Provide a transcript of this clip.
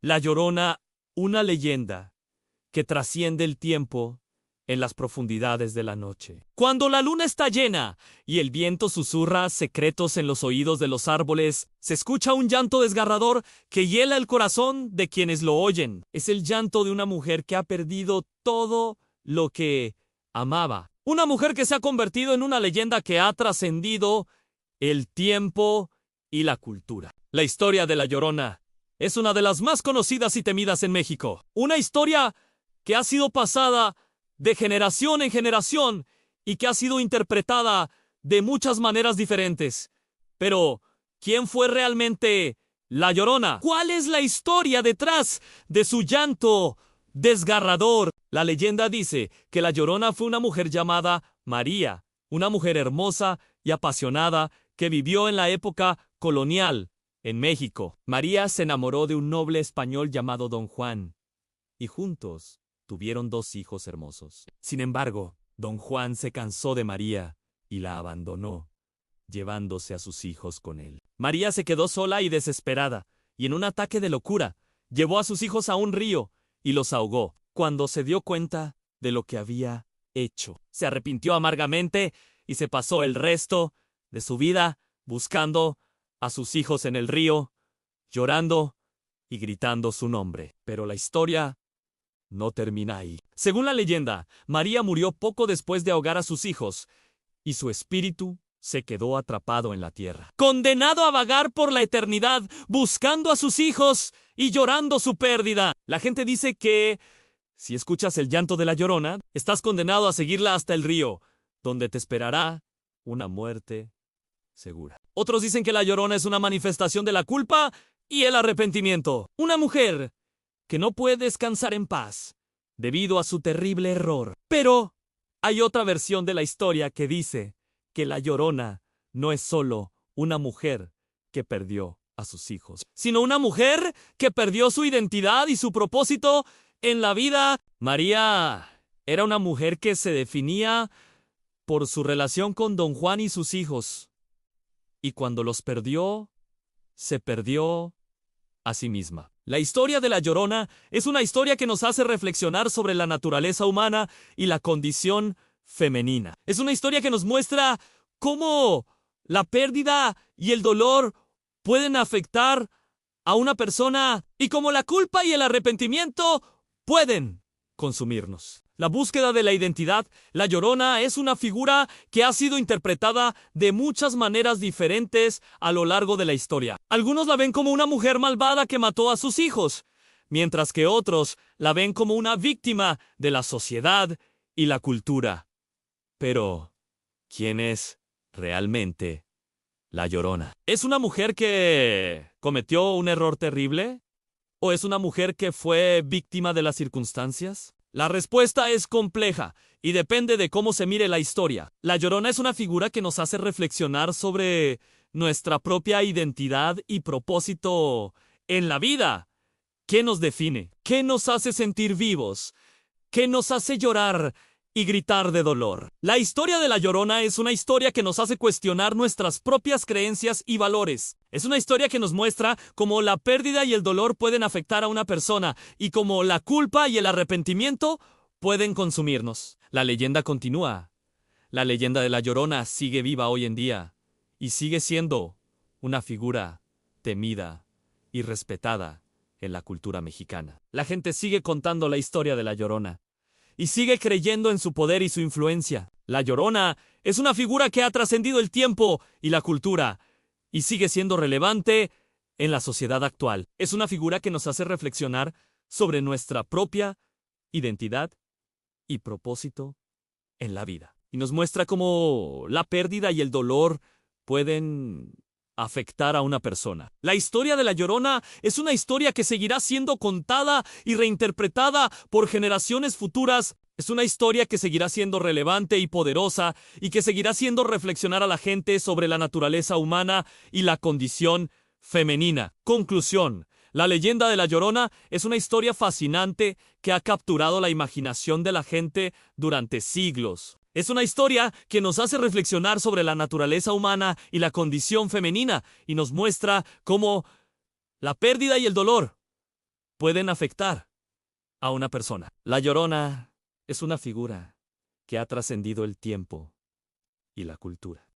La Llorona, una leyenda que trasciende el tiempo en las profundidades de la noche. Cuando la luna está llena y el viento susurra secretos en los oídos de los árboles, se escucha un llanto desgarrador que hiela el corazón de quienes lo oyen. Es el llanto de una mujer que ha perdido todo lo que amaba. Una mujer que se ha convertido en una leyenda que ha trascendido el tiempo y la cultura. La historia de La Llorona es una de las más conocidas y temidas en México. Una historia que ha sido pasada de generación en generación y que ha sido interpretada de muchas maneras diferentes. Pero, ¿quién fue realmente La Llorona? ¿Cuál es la historia detrás de su llanto desgarrador? La leyenda dice que La Llorona fue una mujer llamada María, una mujer hermosa y apasionada que vivió en la época colonial en México. María se enamoró de un noble español llamado Don Juan y juntos tuvieron 2 hijos hermosos. Sin embargo, Don Juan se cansó de María y la abandonó, llevándose a sus hijos con él. María se quedó sola y desesperada, y en un ataque de locura, llevó a sus hijos a un río y los ahogó. Cuando se dio cuenta de lo que había hecho, se arrepintió amargamente y se pasó el resto de su vida buscando a sus hijos en el río, llorando y gritando su nombre. Pero la historia no termina ahí. Según la leyenda, María murió poco después de ahogar a sus hijos, y su espíritu se quedó atrapado en la tierra, condenado a vagar por la eternidad, buscando a sus hijos y llorando su pérdida. La gente dice que, si escuchas el llanto de La Llorona, estás condenado a seguirla hasta el río, donde te esperará una muerte segura. Otros dicen que La Llorona es una manifestación de la culpa y el arrepentimiento. Una mujer que no puede descansar en paz debido a su terrible error. Pero hay otra versión de la historia que dice que La Llorona no es solo una mujer que perdió a sus hijos, sino una mujer que perdió su identidad y su propósito en la vida. María era una mujer que se definía por su relación con Don Juan y sus hijos, y cuando los perdió, se perdió a sí misma. La historia de La Llorona es una historia que nos hace reflexionar sobre la naturaleza humana y la condición femenina. Es una historia que nos muestra cómo la pérdida y el dolor pueden afectar a una persona y cómo la culpa y el arrepentimiento pueden consumirnos. La búsqueda de la identidad. La Llorona es una figura que ha sido interpretada de muchas maneras diferentes a lo largo de la historia. Algunos la ven como una mujer malvada que mató a sus hijos, mientras que otros la ven como una víctima de la sociedad y la cultura. Pero, ¿quién es realmente La Llorona? ¿Es una mujer que cometió un error terrible? ¿O es una mujer que fue víctima de las circunstancias? La respuesta es compleja y depende de cómo se mire la historia. La Llorona es una figura que nos hace reflexionar sobre nuestra propia identidad y propósito en la vida. ¿Qué nos define? ¿Qué nos hace sentir vivos? ¿Qué nos hace llorar y gritar de dolor? La historia de La Llorona es una historia que nos hace cuestionar nuestras propias creencias y valores. Es una historia que nos muestra cómo la pérdida y el dolor pueden afectar a una persona y cómo la culpa y el arrepentimiento pueden consumirnos. La leyenda continúa. La leyenda de La Llorona sigue viva hoy en día y sigue siendo una figura temida y respetada en la cultura mexicana. La gente sigue contando la historia de La Llorona y sigue creyendo en su poder y su influencia. La Llorona es una figura que ha trascendido el tiempo y la cultura y sigue siendo relevante en la sociedad actual. Es una figura que nos hace reflexionar sobre nuestra propia identidad y propósito en la vida. Y nos muestra cómo la pérdida y el dolor pueden afectar a una persona. La historia de La Llorona es una historia que seguirá siendo contada y reinterpretada por generaciones futuras. Es una historia que seguirá siendo relevante y poderosa y que seguirá haciendo reflexionar a la gente sobre la naturaleza humana y la condición femenina. Conclusión. La leyenda de La Llorona es una historia fascinante que ha capturado la imaginación de la gente durante siglos. Es una historia que nos hace reflexionar sobre la naturaleza humana y la condición femenina y nos muestra cómo la pérdida y el dolor pueden afectar a una persona. La Llorona es una figura que ha trascendido el tiempo y la cultura.